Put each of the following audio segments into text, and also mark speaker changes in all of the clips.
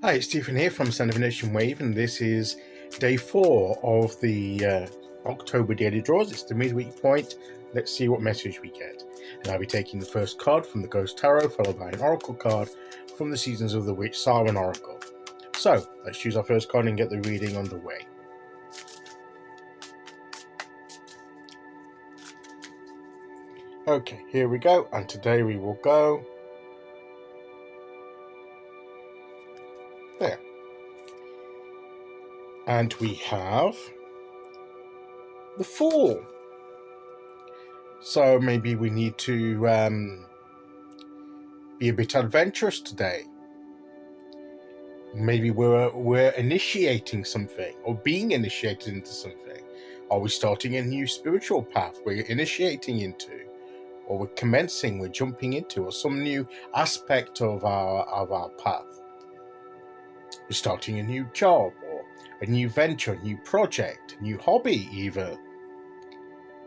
Speaker 1: Hi, it's Stephen here from Sound of a Nation Wave, and this is day 4 of the October daily draws. It's the midweek point. Let's see what message we get. And I'll be taking the first card from the Ghost Tarot, followed by an Oracle card from the Seasons of the Witch Samhain Oracle. So, let's choose our first card and get the reading underway. Okay, here we go, and today we will go there. And we have the Fool. So maybe we need to be a bit adventurous today. Maybe we're initiating something or being initiated into something. Are we starting a new spiritual path we're initiating into, or we're commencing, we're jumping into, or some new aspect of our path? We're starting a new job or a new venture, a new project, a new hobby even,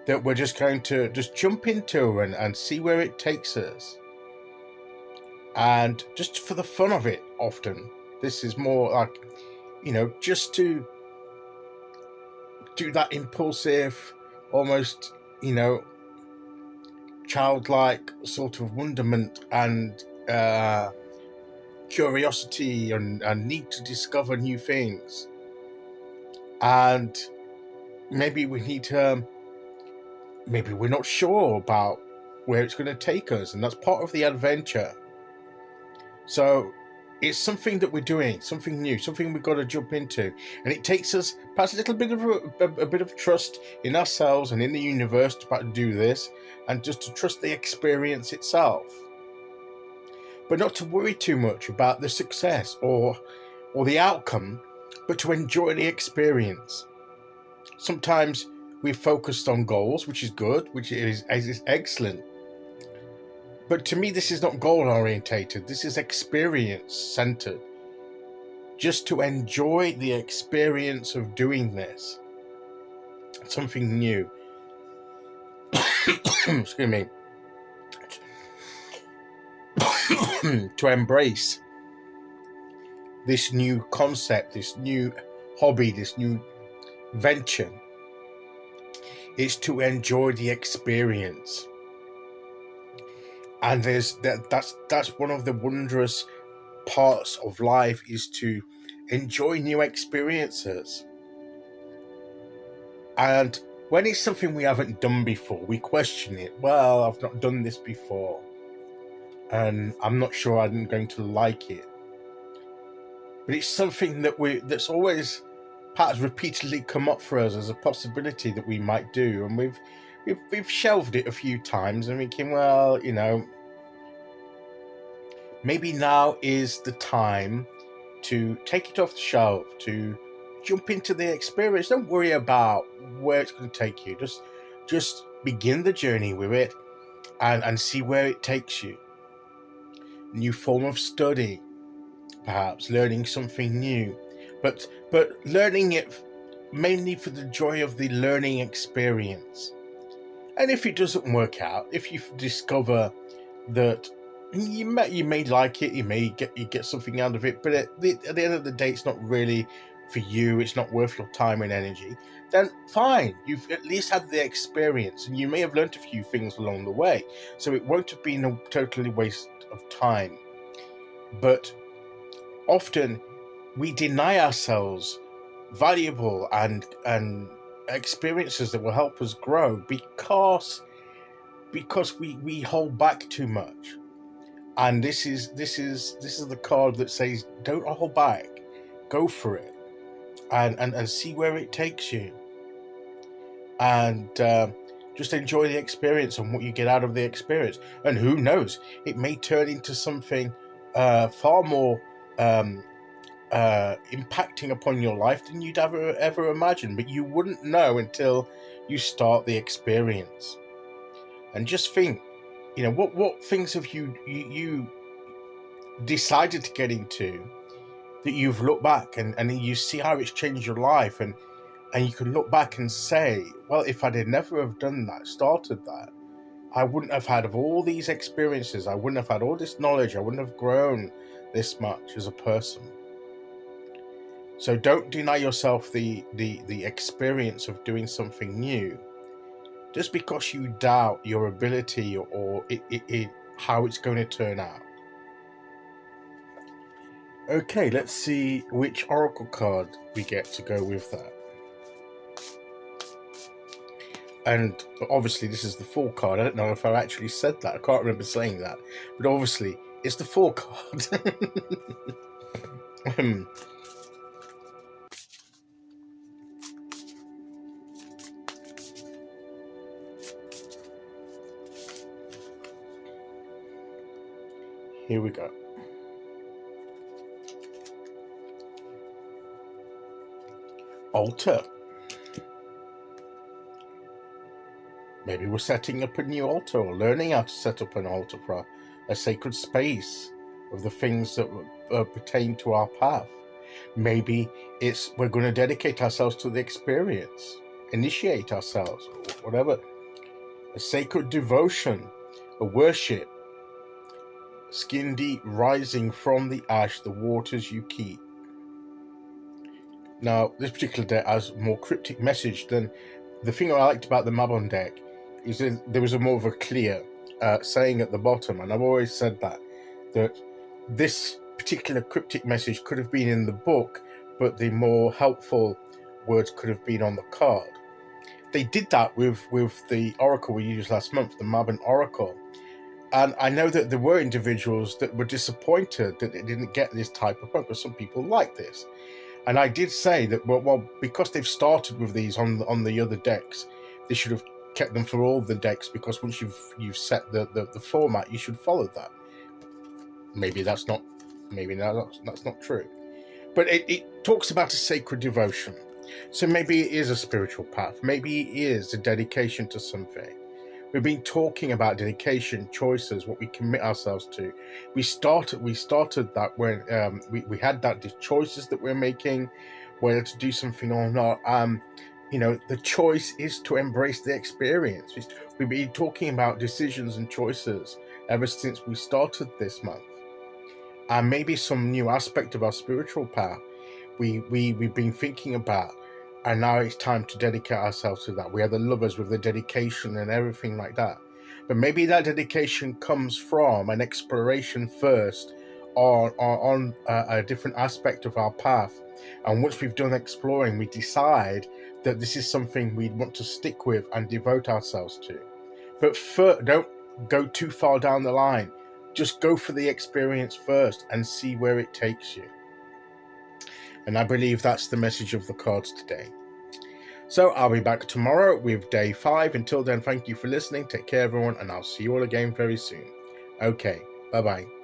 Speaker 1: that we're just going to just jump into and see where it takes us. And just for the fun of it, often. This is more like, just to do that impulsive, almost, childlike sort of wonderment and curiosity and need to discover new things. And maybe we need to, maybe we're not sure about where it's going to take us, and that's part of the adventure. So it's something that we're doing, something new, something we've got to jump into, and it takes us perhaps a little bit of a bit of trust in ourselves and in the universe to do this, and just to trust the experience itself, but not to worry too much about the success or the outcome, but to enjoy the experience. Sometimes we're focused on goals, which is good, which is excellent. But to me, this is not goal-orientated. This is experience-centered. Just to enjoy the experience of doing this. Something new. Excuse me. To embrace this new concept, this new hobby, this new venture. Is to enjoy the experience. And that's one of the wondrous parts of life, is to enjoy new experiences. And when it's something we haven't done before, we question it. Well, I've not done this before, and I'm not sure I'm going to like it. But it's something that's always perhaps repeatedly come up for us as a possibility that we might do, and we've shelved it a few times and thinking, well, maybe now is the time to take it off the shelf, to jump into the experience. Don't worry about where it's going to take you. Just begin the journey with it and see where it takes you. New form of study, perhaps learning something new, but learning it mainly for the joy of the learning experience. And if it doesn't work out, if you discover that you may like it, you may get something out of it, but at the end of the day, it's not really for you, it's not worth your time and energy, then fine, you've at least had the experience, and you may have learnt a few things along the way, so it won't have been a totally waste of time. But often we deny ourselves valuable and experiences that will help us grow because we hold back too much. And this is the card that says, don't hold back, go for it, and see where it takes you, and just enjoy the experience and what you get out of the experience. And who knows, it may turn into something far more impacting upon your life than you'd ever imagine, but you wouldn't know until you start the experience. And just think, what things have you decided to get into that you've looked back and you see how it's changed your life, and you can look back and say, well, if I did never have done that, started that, I wouldn't have had all these experiences, I wouldn't have had all this knowledge, I wouldn't have grown this much as a person. So don't deny yourself the experience of doing something new just because you doubt your ability or how it's going to turn out. Okay, let's see which oracle card we get to go with that. And obviously this is the Fool card. I don't know if I actually said that. I can't remember saying that. But obviously it's the Fool card. Here we go. Altar. Maybe we're setting up a new altar or learning how to set up an altar for a sacred space of the things that pertain to our path. Maybe it's we're going to dedicate ourselves to the experience, initiate ourselves, or whatever. A sacred devotion, a worship. Skin deep, rising from the ash, the waters you keep. Now, this particular deck has a more cryptic message than the thing I liked about the Mabon deck is that there was a more of a clear saying at the bottom, and I've always said that this particular cryptic message could have been in the book, but the more helpful words could have been on the card. They did that with the oracle we used last month, the Mabon Oracle. And I know that there were individuals that were disappointed that they didn't get this type of book, but some people like this. And I did say that, well, because they've started with these on the other decks, they should have kept them for all the decks, because once you've set the format, you should follow that. Maybe that's not true. But it talks about a sacred devotion. So maybe it is a spiritual path. Maybe it is a dedication to something. We've been talking about dedication, choices, what we commit ourselves to. We started that when we had that the choices that we're making, whether to do something or not. The choice is to embrace the experience. We've been talking about decisions and choices ever since we started this month. And maybe some new aspect of our spiritual path we've been thinking about. And now it's time to dedicate ourselves to that. We are the lovers with the dedication and everything like that. But maybe that dedication comes from an exploration first on a different aspect of our path. And once we've done exploring, we decide that this is something we want to stick with and devote ourselves to. But don't go too far down the line. Just go for the experience first and see where it takes you. And I believe that's the message of the cards today. So I'll be back tomorrow with day 5. Until then, thank you for listening. Take care, everyone, and I'll see you all again very soon. Okay, bye-bye.